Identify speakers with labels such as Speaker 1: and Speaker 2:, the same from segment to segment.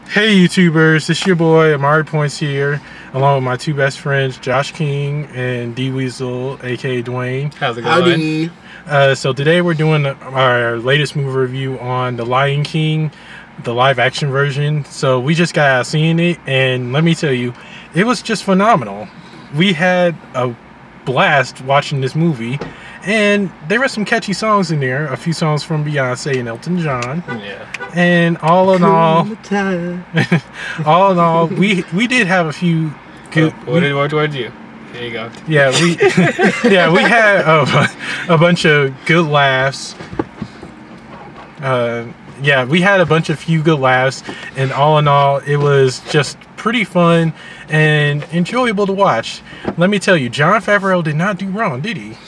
Speaker 1: Hey YouTubers, it's your boy Amari Points here, along with my two best friends, Josh King and D Weasel, aka Dwayne.
Speaker 2: How's it going?
Speaker 1: Howdy. So today we're doing our latest movie review on The Lion King, the live action version. So we just got out seeing it, and let me tell you, it was just phenomenal. We had a blast watching this movie, and there were some catchy songs in there, a few songs from Beyonce and Elton John.
Speaker 2: Yeah.
Speaker 1: And all in all, we did have a few good.
Speaker 2: What did you? There you go.
Speaker 1: Yeah, we had a bunch of good laughs. We had a bunch of few good laughs, and all in all, it was just pretty fun and enjoyable to watch. Let me tell you, Jon Favreau did not do wrong, did he?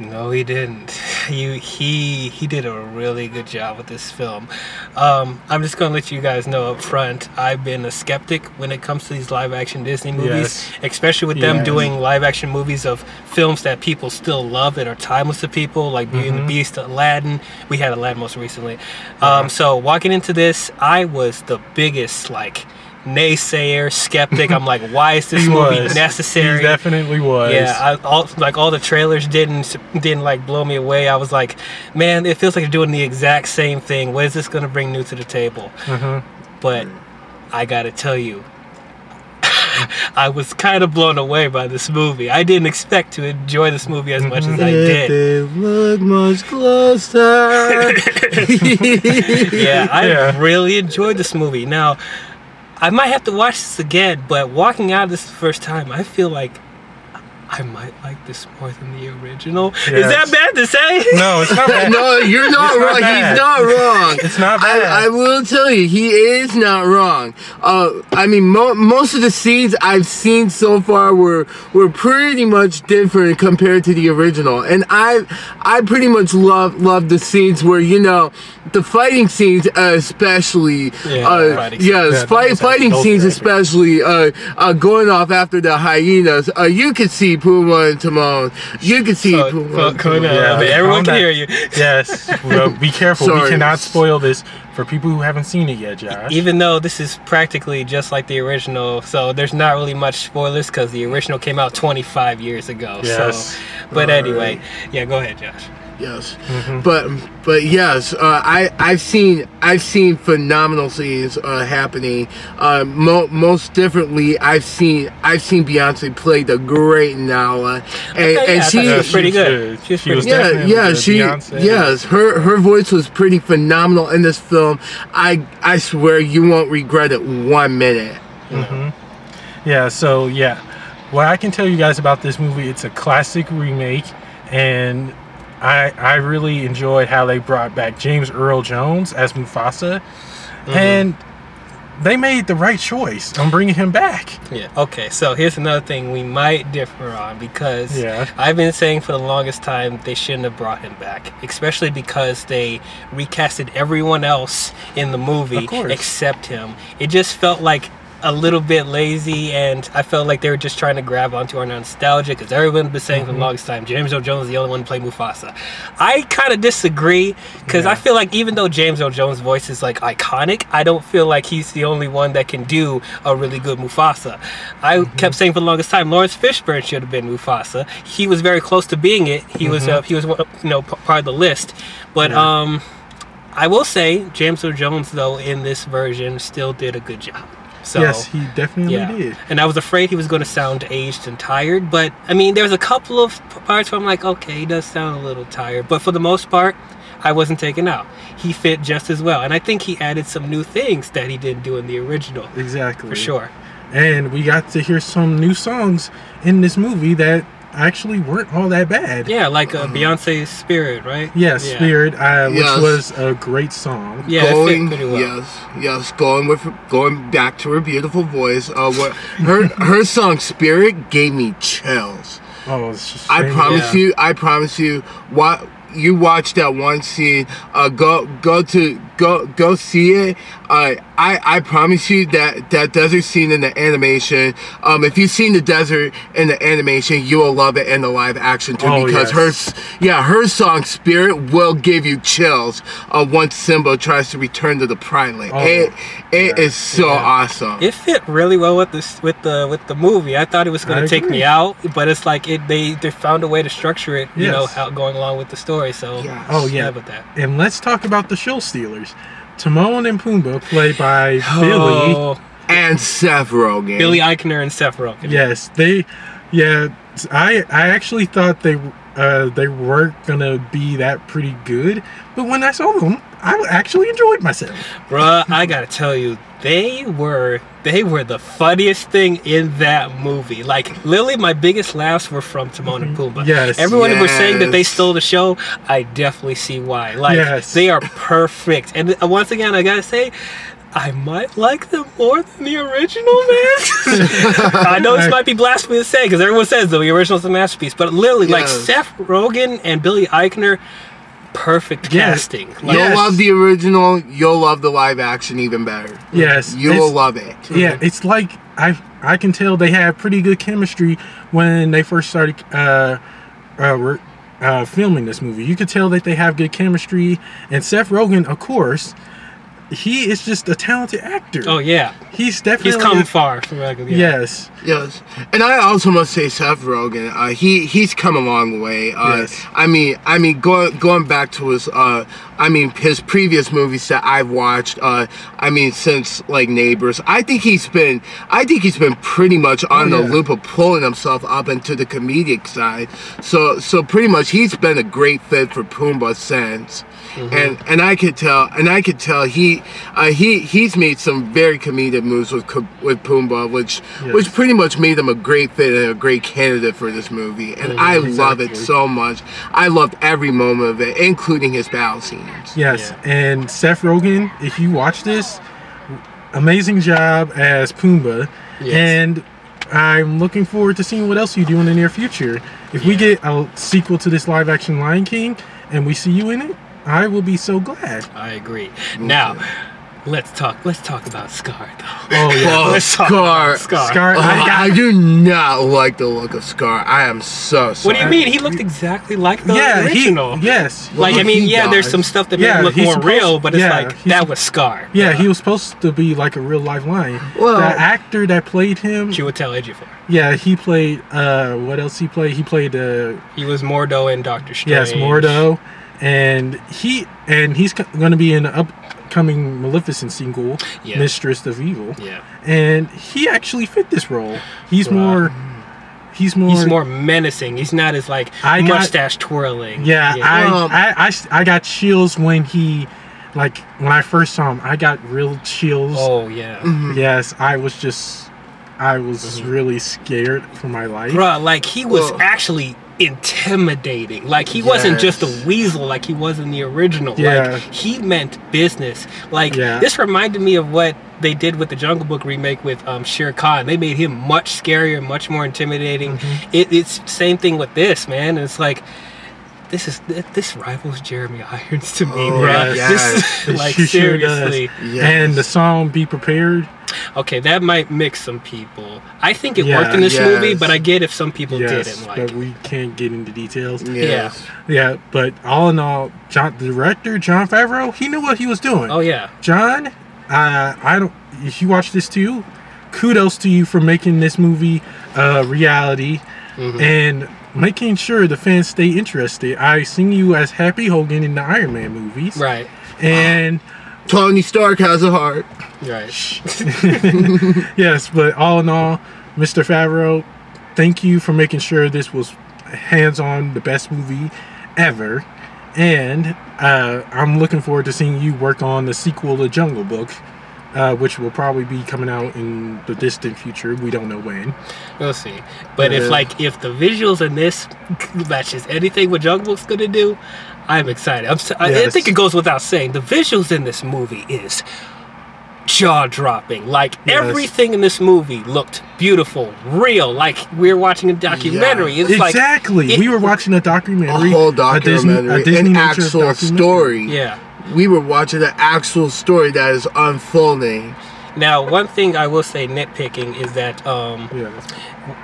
Speaker 2: No, he didn't. He did a really good job with this film. I'm just gonna let you guys know up front, I've been a skeptic when it comes to these live action Disney movies, especially with them doing live action movies of films that people still love, that are timeless to people, like Beauty and the Beast, Aladdin. We had Aladdin most recently. So walking into this, I was the biggest naysayer, skeptic. I'm like, why is this movie necessary?
Speaker 1: He definitely was.
Speaker 2: Yeah, all the trailers didn't blow me away. I was like, man, it feels like they're doing the exact same thing. What is this gonna bring new to the table? But I gotta tell you, I was kind of blown away by this movie. I didn't expect to enjoy this movie as much as I did.
Speaker 3: Look much closer.
Speaker 2: I really enjoyed this movie. Now, I might have to watch this again, but walking out of this the first time, I feel like I might like this more than the original. Yes. Is that bad to say?
Speaker 1: No, it's not bad.
Speaker 3: No, you're not wrong. He's not wrong.
Speaker 1: It's not bad.
Speaker 3: I will tell you, he is not wrong. I mean, most of the scenes I've seen so far were pretty much different compared to the original, and I pretty much love the scenes where, you know, the fighting scenes especially, fighting scenes especially, going off after the hyenas. You could see Pumbaa and Timon. You can see Pumbaa.
Speaker 2: Everyone can hear you.
Speaker 1: Yes. Well, be careful.
Speaker 3: Sorry.
Speaker 1: We cannot spoil this for people who haven't seen it yet, Josh.
Speaker 2: Even though this is practically just like the original, so there's not really much spoilers because the original came out 25 years ago.
Speaker 1: Yes.
Speaker 2: So, but anyway, yeah, go ahead, Josh.
Speaker 3: Yes, but yes, I've seen phenomenal scenes happening. Most differently, I've seen Beyonce play the great Nala, and
Speaker 2: she was pretty good. She was
Speaker 3: her voice was pretty phenomenal in this film. I swear you won't regret it 1 minute.
Speaker 1: What I can tell you guys about this movie, it's a classic remake, and I really enjoyed how they brought back James Earl Jones as Mufasa, and they made the right choice on bringing him back. Yeah.
Speaker 2: Okay, so here's another thing we might differ on, because I've been saying for the longest time they shouldn't have brought him back, especially because they recasted everyone else in the movie except him. It just felt like a little bit lazy, and I felt like they were just trying to grab onto our nostalgia, because everyone's been saying for the longest time James Earl Jones is the only one to play Mufasa. I kind of disagree, because I feel like even though James Earl Jones' voice is iconic, I don't feel like he's the only one that can do a really good Mufasa. I kept saying for the longest time Lawrence Fishburne should have been Mufasa. He was very close to being it. He was part of the list, but I will say James Earl Jones, though, in this version still did a good job. So,
Speaker 1: yes, he definitely did.
Speaker 2: And I was afraid he was going to sound aged and tired, but I mean, there's a couple of parts where I'm like, okay, he does sound a little tired, but for the most part, I wasn't taken out. He fit just as well, and I think he added some new things that he didn't do in the original.
Speaker 1: Exactly.
Speaker 2: For sure.
Speaker 1: And we got to hear some new songs in this movie that actually weren't all that bad.
Speaker 2: Yeah, like Beyonce's Spirit, right?
Speaker 1: Yeah, Spirit, which was a great song.
Speaker 2: Yeah, it fit pretty well.
Speaker 3: Yes, going back to her beautiful voice. Her song Spirit gave me chills.
Speaker 1: Oh, it's just
Speaker 3: I promise you, what you watch that one scene, go see it. I promise you that desert scene in the animation, if you've seen the desert in the animation, you will love it in the live action too, because her song Spirit will give you chills once Simba tries to return to the Pride Land. It is so awesome.
Speaker 2: It fit really well with the movie. I thought it was going to take me out, but it's like they found a way to structure it, you know, how going along with the story. So about that.
Speaker 1: And let's talk about the show stealers. Timon and Pumbaa, played by Billy
Speaker 3: and Seth Rogen.
Speaker 2: Billy Eichner and Seth Rogen.
Speaker 1: Yes, I actually thought they weren't gonna be that pretty good, but when I saw them, I actually enjoyed myself.
Speaker 2: Bruh, I gotta tell you, they were the funniest thing in that movie. Like, literally, my biggest laughs were from Timon and Pumbaa.
Speaker 1: Yes.
Speaker 2: Everyone was saying that they stole the show. I definitely see why. Like, they are perfect. And once again, I gotta say, I might like them more than the original, man. I know this might be blasphemy to say, because everyone says the original is a masterpiece, but literally, like, Seth Rogen and Billy Eichner, perfect casting. Like,
Speaker 3: you'll love the original, you'll love the live action even better.
Speaker 1: Yes.
Speaker 3: You will love it.
Speaker 1: Yeah, it's like I can tell they had pretty good chemistry when they first started filming this movie. You could tell that they have good chemistry, and Seth Rogen, of course, he is just a talented actor.
Speaker 2: Oh yeah,
Speaker 1: he's definitely
Speaker 2: come far.
Speaker 1: Yes.
Speaker 3: And I also must say Seth Rogen, he's come a long way. I mean, going back to his his previous movies that I've watched. Since like Neighbors, I think he's been pretty much on the loop of pulling himself up into the comedic side. So pretty much he's been a great fit for Pumbaa since. And I could tell he's made some very comedic moves with Pumbaa, which pretty much made him a great fit and a great candidate for this movie. And I love it so much. I loved every moment of it, including his battle scenes.
Speaker 1: Yes, and Seth Rogen, if you watch this, amazing job as Pumbaa, and I'm looking forward to seeing what else you do in the near future. If we get a sequel to this live action Lion King and we see you in it, I will be so glad.
Speaker 2: I agree. Now, let's talk about Scar, though.
Speaker 1: Oh yeah,
Speaker 3: Scar. I do not like the look of Scar. I am so sorry.
Speaker 2: What do you mean? He looked exactly like the original.
Speaker 1: Yes.
Speaker 2: Like, I mean, there's some stuff that made him look more real, but it's like, that was Scar.
Speaker 1: Yeah, he was supposed to be like a real life lion.
Speaker 3: Well,
Speaker 1: the actor that played him,
Speaker 2: Chiwetel Ejiofor.
Speaker 1: Yeah, he played, what else he played? He played,
Speaker 2: he was Mordo in Doctor Strange.
Speaker 1: Yes, Mordo. And he's going to be in the upcoming Maleficent sequel, Mistress of Evil.
Speaker 2: Yeah.
Speaker 1: And he actually fit this role. He's more
Speaker 2: menacing. He's not as like mustache twirling.
Speaker 1: Yeah, I got chills when when I first saw him. I got real chills.
Speaker 2: Oh yeah.
Speaker 1: Yes, I was really scared for my life.
Speaker 2: Bruh, like he was actually intimidating. Like he wasn't just a weasel like he was in the original. Like he meant business. Like this reminded me of what they did with the Jungle Book remake with Shere Khan. They made him much scarier, much more intimidating. It's same thing with this, man. It's like this rivals Jeremy Irons to me, bro. Like seriously.
Speaker 1: And the song "Be Prepared."
Speaker 2: Okay, that might mix some people. I think it worked in this movie, but I get if some people didn't like it.
Speaker 1: But we can't get into details.
Speaker 2: Yeah,
Speaker 1: but all in all, the director, Jon Favreau, he knew what he was doing.
Speaker 2: Oh yeah.
Speaker 1: John, if you watch this too, kudos to you for making this movie a reality and making sure the fans stay interested. I seen you as Happy Hogan in the Iron Man movies.
Speaker 2: Right.
Speaker 1: And
Speaker 3: Tony Stark has a heart.
Speaker 2: Right.
Speaker 1: Yes, but all in all, Mr. Favreau, thank you for making sure this was hands-on the best movie ever. And I'm looking forward to seeing you work on the sequel to Jungle Book, which will probably be coming out in the distant future. We don't know when.
Speaker 2: We'll see. But if the visuals in this matches anything what Jungle Book's gonna do, I'm excited. I think it goes without saying, the visuals in this movie is jaw-dropping. Like everything in this movie looked beautiful, real, like we were watching a documentary. It's
Speaker 1: exactly. We were watching a documentary,
Speaker 3: a whole documentary,
Speaker 1: a Disney
Speaker 3: an actual story.
Speaker 2: Yeah.
Speaker 3: watching the actual story that is unfolding.
Speaker 2: Now, one thing I will say, nitpicking, is that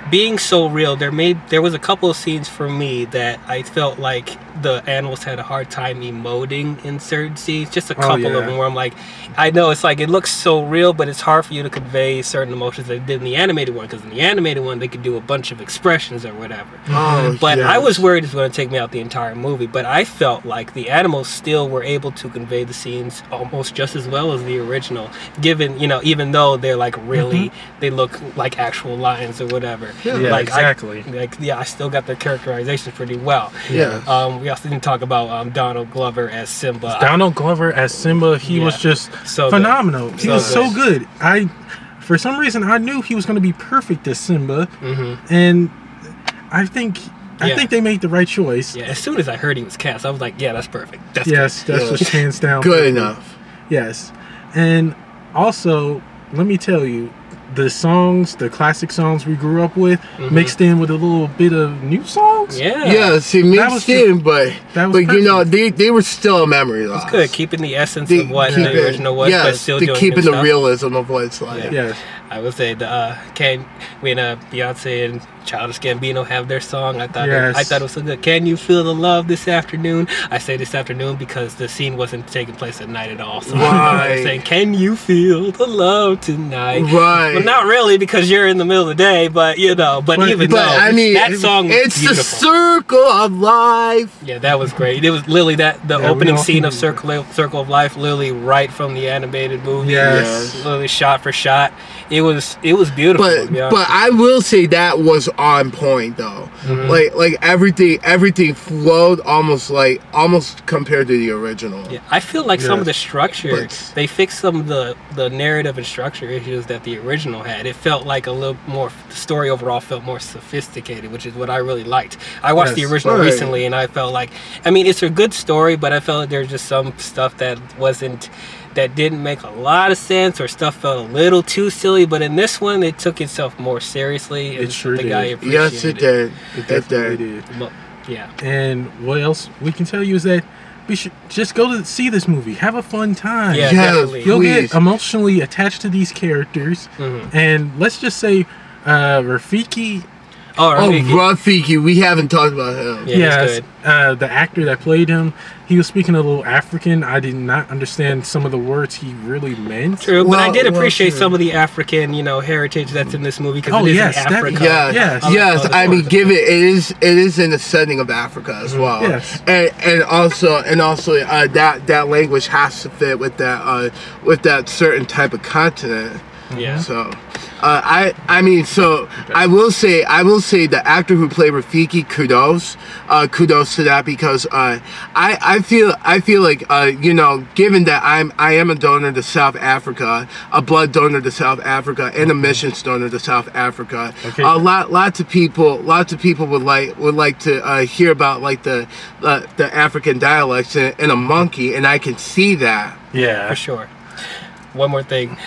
Speaker 2: being so real, there was a couple of scenes for me that I felt like the animals had a hard time emoting in certain scenes. Just a couple of them where I'm like, I know it's like it looks so real, but it's hard for you to convey certain emotions that did in the animated one, because in the animated one they could do a bunch of expressions or whatever. But I was worried it's going to take me out the entire movie. But I felt like the animals still were able to convey the scenes almost just as well as the original, given, you know, even though they're like really they look like actual lions or whatever. Like,
Speaker 1: exactly.
Speaker 2: I still got their characterizations pretty well. We also didn't talk about Donald Glover as Simba.
Speaker 1: Donald Glover as Simba, he was just
Speaker 2: so
Speaker 1: phenomenal.
Speaker 2: Good.
Speaker 1: He was so good. For some reason, I knew he was going to be perfect as Simba, and I think they made the right choice.
Speaker 2: Yeah, as soon as I heard he was cast, I was like, yeah, that's perfect. That's
Speaker 1: just hands down
Speaker 3: good enough.
Speaker 1: Yes, and also, let me tell you, the songs, the classic songs we grew up with, mixed in with a little bit of new songs.
Speaker 3: See, mixed in, but you know, they were still a memory loss.
Speaker 2: It's good, keeping the essence of what the original was, but still doing
Speaker 3: keeping
Speaker 2: new
Speaker 3: the
Speaker 2: stuff.
Speaker 3: realism of what it's like.
Speaker 2: I would say when Beyonce and Childish Gambino have their song, I thought it was so good. Can you feel the love this afternoon? I say this afternoon because the scene wasn't taking place at night at all. So I'm saying, can you feel the love tonight?
Speaker 3: Right.
Speaker 2: Well, not really, because you're in the middle of the day, but you know. But I mean, that song,
Speaker 3: it's
Speaker 2: beautiful.
Speaker 3: The circle of life.
Speaker 2: Yeah, that was great. It was literally the opening scene of Circle of Life, literally right from the animated movie. Literally shot for shot. It was beautiful.
Speaker 3: But I will say that was on point though. Like everything flowed almost compared to the original.
Speaker 2: Yeah, I feel like some of the structure, they fixed some of the narrative and structure issues that the original had. It felt like a little more, the story overall felt more sophisticated, which is what I really liked. I watched the original recently, and I felt like, I mean, it's a good story, but I felt like there's just some stuff that didn't make a lot of sense, or stuff felt a little too silly. But in this one, it took itself more seriously.
Speaker 1: It sure did.
Speaker 3: Yes, it did.
Speaker 1: It definitely did.
Speaker 2: Yeah.
Speaker 1: And what else we can tell you is that we should just go to see this movie. Have a fun time.
Speaker 2: Yeah, definitely.
Speaker 1: You'll get emotionally attached to these characters. And let's just say Rafiki.
Speaker 3: Rafiki, we haven't talked about him.
Speaker 2: Yes,
Speaker 1: the actor that played him, he was speaking a little African. I did not understand some of the words he really meant.
Speaker 2: True, but I did appreciate some of the African, heritage that's in this movie, because it is in Africa.
Speaker 3: Yes. I mean, it is in the setting of Africa as well.
Speaker 1: Yes,
Speaker 3: and also that language has to fit with that certain type of continent.
Speaker 2: Yeah.
Speaker 3: So, I will say the actor who played Rafiki, kudos to that, because I feel like given that I am a donor to South Africa, a blood donor to South Africa, and a missions donor to South Africa. Lots of people would like to hear about like the African dialects in a monkey, and I can see that.
Speaker 1: Yeah,
Speaker 2: for sure. One more thing.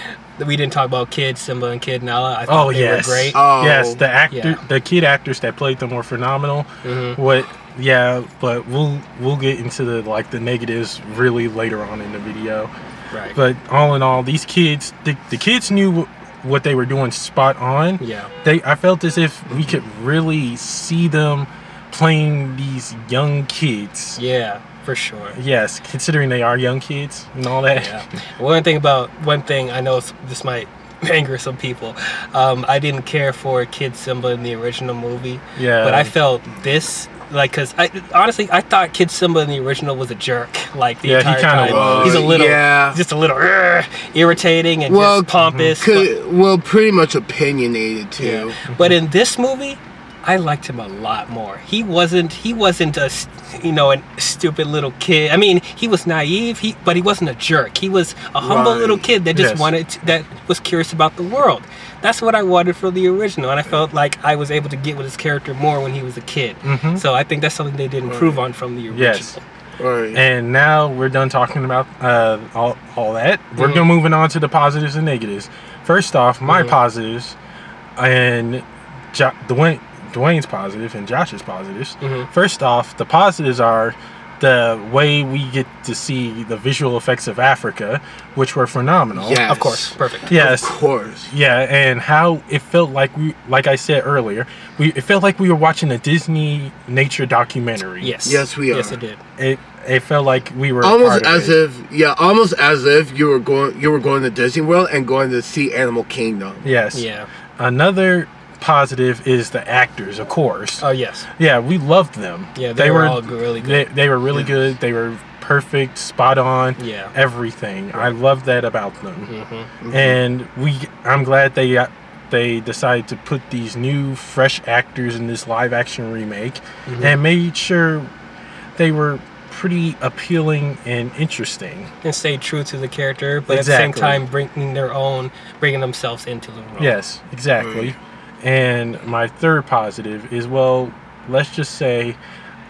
Speaker 2: We didn't talk about Kid Simba and Kid Nala. I thought they were great.
Speaker 1: Yes, the kid actors that played them were phenomenal. But we'll get into the negatives really later on in the video.
Speaker 2: Right.
Speaker 1: But all in all, these kids, the kids knew what they were doing spot on.
Speaker 2: Yeah.
Speaker 1: I felt as if we could really see them playing these young kids.
Speaker 2: Yeah. For sure.
Speaker 1: Yes, considering they are young kids and all that.
Speaker 2: Yeah. One thing I know this might anger some people. I didn't care for Kid Simba in the original movie. Yeah. But I felt this, because I thought Kid Simba in the original was a jerk. Like the entire time. He's a little, just a little irritating and just pompous.
Speaker 3: Pretty much opinionated too.
Speaker 2: Yeah. But in this movie, I liked him a lot more. He wasn't a stupid little kid. I mean, he was naive, but he wasn't a jerk. He was a humble little kid that just that was curious about the world. That's what I wanted for the original, and I felt like I was able to get with his character more when he was a kid. So I think that's something they did improve on from the original.
Speaker 1: Yes. And now we're done talking about all that. We're moving on to the positives and negatives. First off, my positives and Dwayne's positive and Josh's positives. First off, the positives are the way we get to see the visual effects of Africa, which were phenomenal.
Speaker 3: Yes.
Speaker 2: Of course, perfect.
Speaker 1: Yes,
Speaker 3: of course.
Speaker 1: Yeah, and how it felt like like I said earlier, it felt like we were watching a Disney nature documentary.
Speaker 3: Yes, we are.
Speaker 2: Yes, it did.
Speaker 1: It felt like we were
Speaker 3: almost as if you were going to Disney World and going to see Animal Kingdom.
Speaker 1: Yes.
Speaker 2: Yeah.
Speaker 1: Another positive is the actors, of course.
Speaker 2: Oh yes.
Speaker 1: Yeah, we loved them.
Speaker 2: Yeah, they were all really good.
Speaker 1: They were really good. They were perfect, spot on.
Speaker 2: Yeah.
Speaker 1: Everything. I love that about them.
Speaker 2: Mm-hmm.
Speaker 1: And I'm glad they decided to put these new, fresh actors in this live action remake, and made sure they were pretty appealing and interesting,
Speaker 2: and stayed true to the character, but at the same time bringing themselves into the role.
Speaker 1: Yes, exactly. And my third positive is, well, let's just say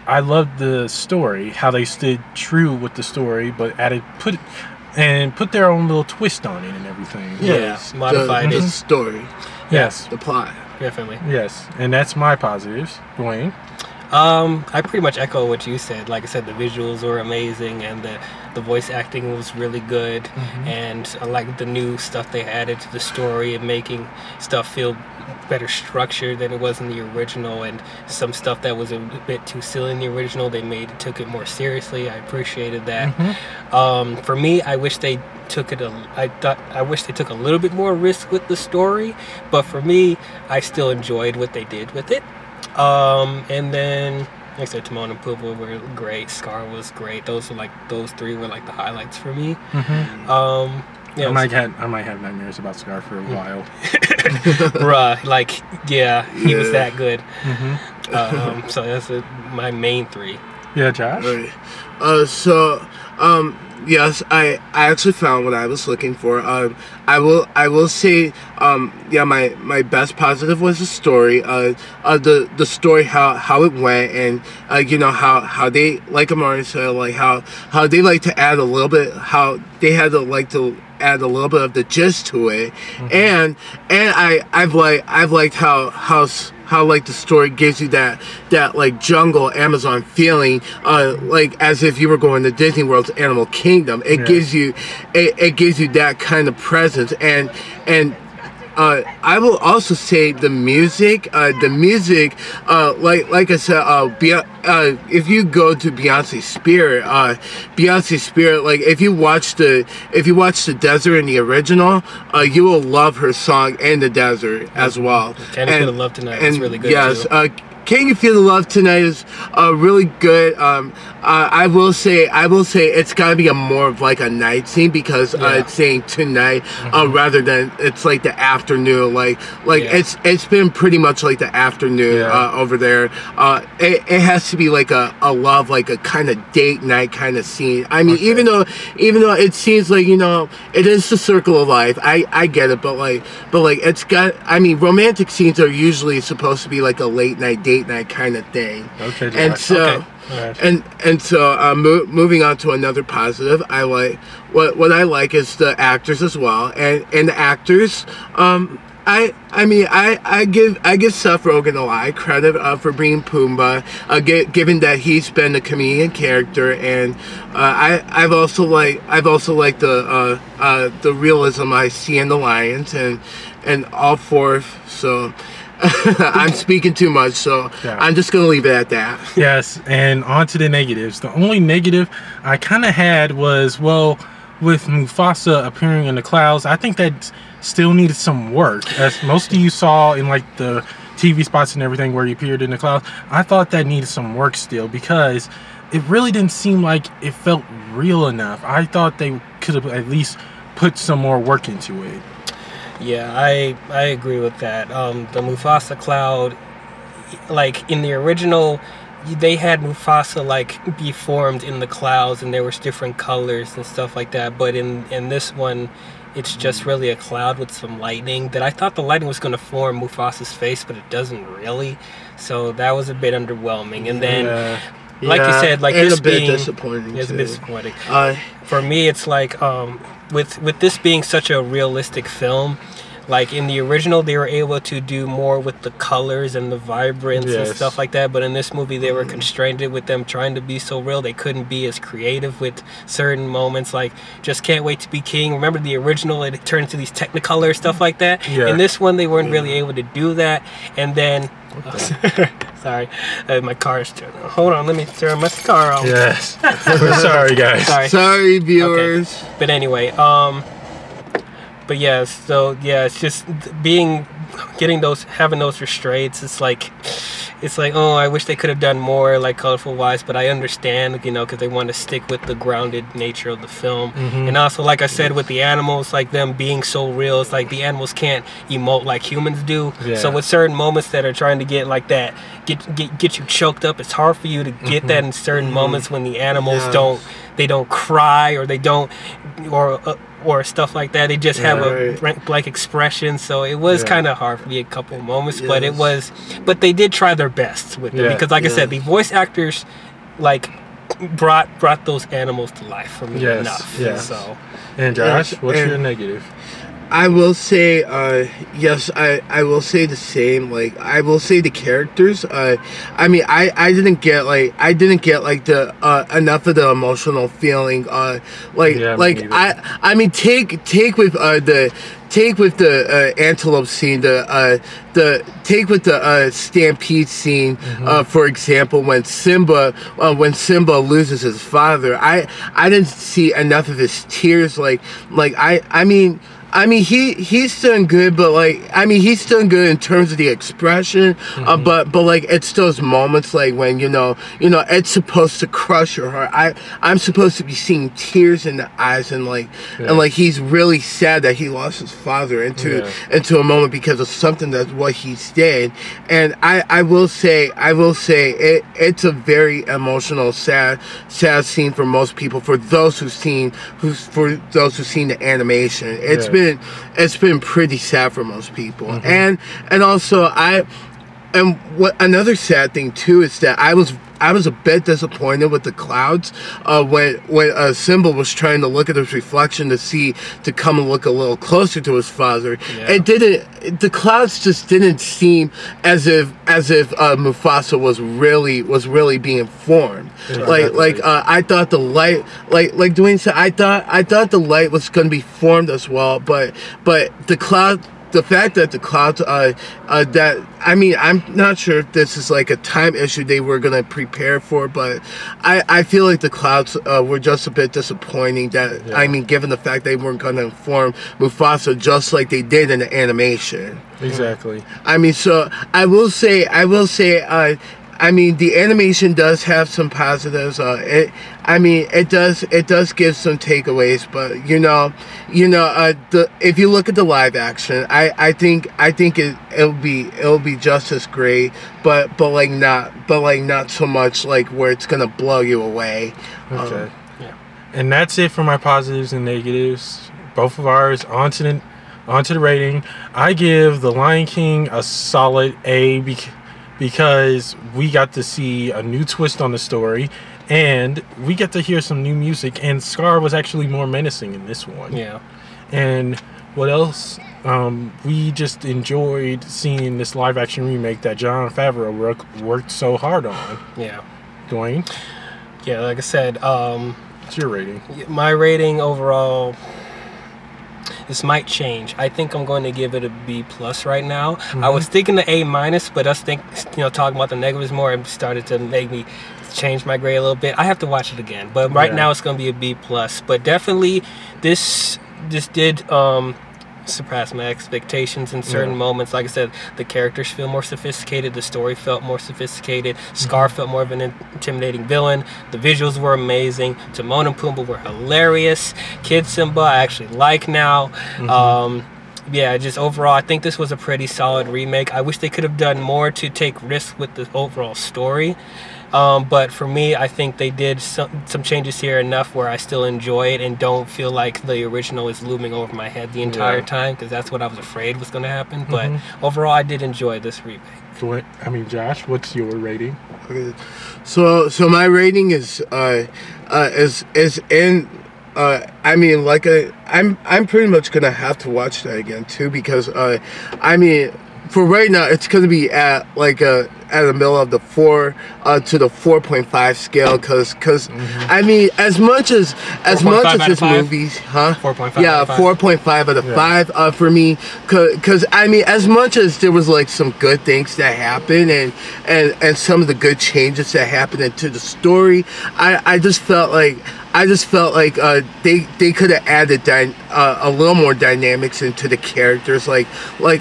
Speaker 1: I loved the story, how they stood true with the story, but put their own little twist on it and everything.
Speaker 3: Yes,
Speaker 2: modified
Speaker 3: the story.
Speaker 1: Yes,
Speaker 3: the plot.
Speaker 2: Definitely.
Speaker 1: Yes, and that's my positives. Dwayne.
Speaker 2: I pretty much echo what you said. Like I said, the visuals were amazing, and the voice acting was really good, and I like the new stuff they added to the story and making stuff feel better structured than it was in the original, and some stuff that was a bit too silly in the original took it more seriously. I appreciated that. For me, I wish they took a little bit more risk with the story, but for me, I still enjoyed what they did with it. And then, like I said, Timon and Pumbaa were great. Scar was great. Those three were like the highlights for me. Yeah,
Speaker 1: I might have nightmares about Scar for a while.
Speaker 2: Bruh, he was that good. So that's my main three.
Speaker 1: Yeah, Josh.
Speaker 3: Right. Yes, I actually found what I was looking for. I will say, my best positive was the story. The story, how it went, and how they, like Amari said, like how they like to add a little bit, how they had to add a little bit of the gist to it, and I've liked how like the story gives you that like jungle Amazon feeling, like as if you were going to Disney World's Animal Kingdom. It gives you that kind of presence, and I will also say the music, like I said, if you go to Beyonce Spirit, like if you watch the desert in the original, you will love her song in the desert as well.
Speaker 2: Can You Feel the Love Tonight is really good.
Speaker 3: Yes,
Speaker 2: too.
Speaker 3: Can You Feel the Love Tonight is really good. I will say it's gotta be more of like a night scene, because it's saying tonight rather than it's like the afternoon. It's been pretty much like the afternoon over there. It has to be like a love, like a kind of date night kind of scene. I mean, even though it seems like it is the circle of life. I get it, but like it's got. I mean, romantic scenes are usually supposed to be like a late night date night kind of thing.
Speaker 1: Okay.
Speaker 3: And so.
Speaker 1: Okay.
Speaker 3: And so moving on to another positive, I like what I like is the actors as well, and the actors. I give Seth Rogen a lot of credit for being Pumbaa, given that he's been a comedian character, and I've also liked the realism I see in the Lions and all four. So. I'm speaking too much, so I'm just going to leave it at that.
Speaker 1: Yes, and on to the negatives. The only negative I kind of had was, well, with Mufasa appearing in the clouds, I think that still needed some work. As most of you saw in like the TV spots and everything where he appeared in the clouds, I thought that needed some work still, because it really didn't seem like it felt real enough. I thought they could have at least put some more work into it.
Speaker 2: Yeah, I agree with that. The Mufasa cloud, like in the original, they had Mufasa like be formed in the clouds, and there was different colors and stuff like that. But in this one, it's just really a cloud with some lightning. That I thought the lightning was going to form Mufasa's face, but it doesn't really. So that was a bit underwhelming. And then, like you said, like this being
Speaker 3: disappointing.
Speaker 2: It's a bit disappointing. For me, it's like with this being such a realistic film, Like in the original, they were able to do more with the colors and the vibrance and stuff like that. But in this movie, they were constrained with them trying to be so real. They couldn't be as creative with certain moments. Like, just can't wait to be king. Remember the original? It turned into these Technicolor stuff like that. In this one, they weren't really able to do that. And then, sorry, my car is turning. Hold on, let me turn my car off.
Speaker 1: Yes, we're sorry, guys.
Speaker 3: Sorry, viewers.
Speaker 2: Okay. But anyway, but yeah, so yeah, it's just having those restraints. It's like, oh, I wish they could have done more, like, colorful wise, but I understand, you know, because they want to stick with the grounded nature of the film. And also, like I said, with the animals, like them being so real, it's like the animals can't emote like humans do. So with certain moments that are trying to get like that, get you choked up, it's hard for you to get that in certain moments when the animals don't cry, or they don't, or stuff like that. They just have a blank expression. So it was kind of hard for me a couple of moments, but they did try their best with it, because like I said, the voice actors like brought those animals to life for me enough. So,
Speaker 1: and Josh, what's your negative?
Speaker 3: I will say, yes, I will say the same. Like, I will say the characters. I mean, I didn't get the enough of the emotional feeling. I mean, take with the antelope scene, take with the stampede scene, for example, when Simba loses his father. I didn't see enough of his tears. I mean, he's doing good, but he's doing good in terms of the expression. But like, it's those moments like when you know it's supposed to crush your heart. I'm supposed to be seeing tears in the eyes, and he's really sad that he lost his father into a moment because of something that's what he's did. And I will say it's a very emotional, sad scene for most people. For those who've seen the animation, it's been pretty sad for most people. And also what another sad thing too is that I was a bit disappointed with the clouds when Simba was trying to look at his reflection to come and look a little closer to his father. The clouds just didn't seem as if Mufasa was really being formed. I thought the light, like Dwayne said, I thought the light was going to be formed as well, but the cloud. The fact that the clouds, I'm not sure if this is like a time issue they were going to prepare for, but I feel like the clouds were just a bit disappointing. Given the fact they weren't going to inform Mufasa just like they did in the animation.
Speaker 1: Exactly.
Speaker 3: I mean, so I will say, the animation does have some positives. It does give some takeaways, but if you look at the live action, I think it'll be just as great, but not so much like where it's gonna blow you away.
Speaker 1: Okay. And that's it for my positives and negatives. Both of ours. Onto the rating. I give The Lion King a solid A because we got to see a new twist on the story, and we get to hear some new music, and Scar was actually more menacing in this one. And what else? We just enjoyed seeing this live action remake that Jon Favreau worked so hard on. Dwayne?
Speaker 2: Yeah, like I said,
Speaker 1: what's your rating?
Speaker 2: My rating overall, this might change. I think I'm going to give it a B+ right now. I was thinking the A-, but talking about the negatives more, it started to make me change my grade a little bit. I have to watch it again, but right now it's going to be a B+. But definitely, this did surpass my expectations in certain moments. Like I said, the characters feel more sophisticated, the story felt more sophisticated, Scar felt more of an intimidating villain, the visuals were amazing, Timon and Pumbaa were hilarious, Kid Simba I actually like now. Just overall, I think this was a pretty solid remake. I wish they could have done more to take risks with the overall story. But for me, I think they did some changes here enough where I still enjoy it and don't feel like the original is looming over my head the entire time, because that's what I was afraid was going to happen. But overall, I did enjoy this remake.
Speaker 1: Josh, what's your rating?
Speaker 3: Okay. So my rating is I mean, like I'm pretty much gonna have to watch that again too, because I mean, for right now it's gonna be at like at the middle of the 4 to the 4.5 scale, because I mean, as much as this movie, huh?
Speaker 2: 4.5.
Speaker 3: Yeah, 4.5 out of 5 for me, because I mean, as much as there was like some good things that happened and some of the good changes that happened into the story, I just felt like they could have added a little more dynamics into the characters, like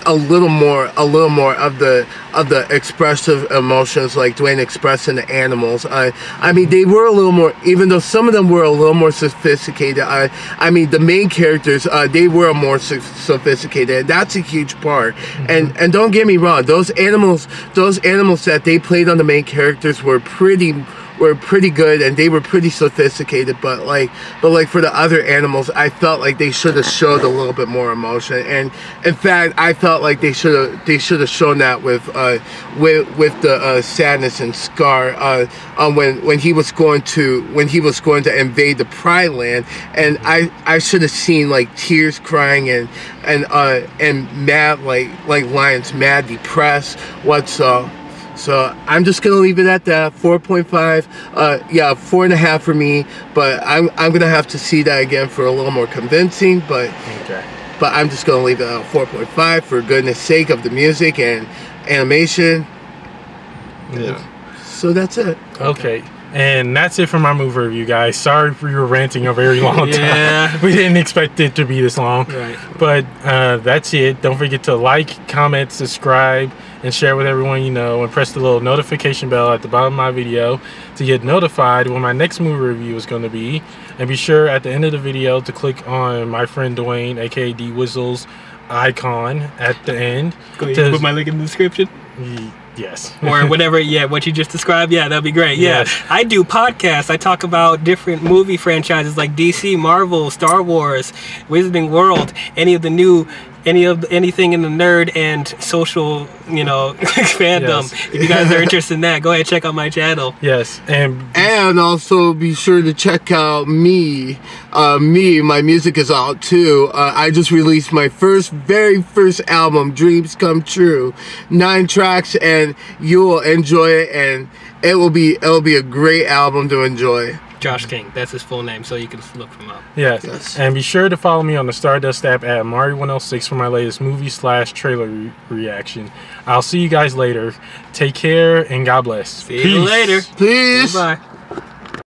Speaker 3: a little more of the expressive emotions like Dwayne expressed in the animals. I mean, they were a little more, even though some of them were a little more sophisticated. I mean, the main characters, they were more sophisticated, and that's a huge part. And don't get me wrong, those animals that they played on the main characters were pretty good, and they were pretty sophisticated, but like for the other animals, I felt like they should have showed a little bit more emotion. And in fact, I felt like they should have shown that with the sadness and Scar when he was going to invade the Pride Land, and I should have seen like tears crying and mad, like Lion's mad, depressed, so I'm just gonna leave it at that 4.5. Yeah, 4.5 for me. But I'm gonna have to see that again for a little more convincing. But I'm just gonna leave it at 4.5 for goodness sake of the music and animation.
Speaker 1: Yeah.
Speaker 3: So that's it.
Speaker 1: Okay. And that's it for my movie review, guys. Sorry for your ranting a very long time. We didn't expect it to be this long.
Speaker 2: Right.
Speaker 1: But that's it. Don't forget to like, comment, subscribe, and share with everyone you know. And press the little notification bell at the bottom of my video to get notified when my next movie review is going to be. And be sure at the end of the video to click on my friend Dwayne, aka D Whistle's icon at the end.
Speaker 2: Go ahead, put my link in the description.
Speaker 1: Yes.
Speaker 2: Or whatever, what you just described, that'd be great.
Speaker 1: Yes.
Speaker 2: I do podcasts. I talk about different movie franchises like DC, Marvel, Star Wars, Wizarding World, anything in the nerd and social, fandom. Yes. If you guys are interested in that, go ahead and check out my channel.
Speaker 1: Yes.
Speaker 3: And also be sure to check out me. My music is out too. I just released my very first album, Dreams Come True. 9 tracks, and you'll enjoy it, and it'll be a great album to enjoy.
Speaker 2: Josh King, that's his full name, so you can look him up.
Speaker 1: Yes. And be sure to follow me on the Stardust app at Mario106 for my latest movie/trailer reaction. I'll see you guys later. Take care and God bless.
Speaker 2: See you later.
Speaker 3: Peace.
Speaker 2: Bye.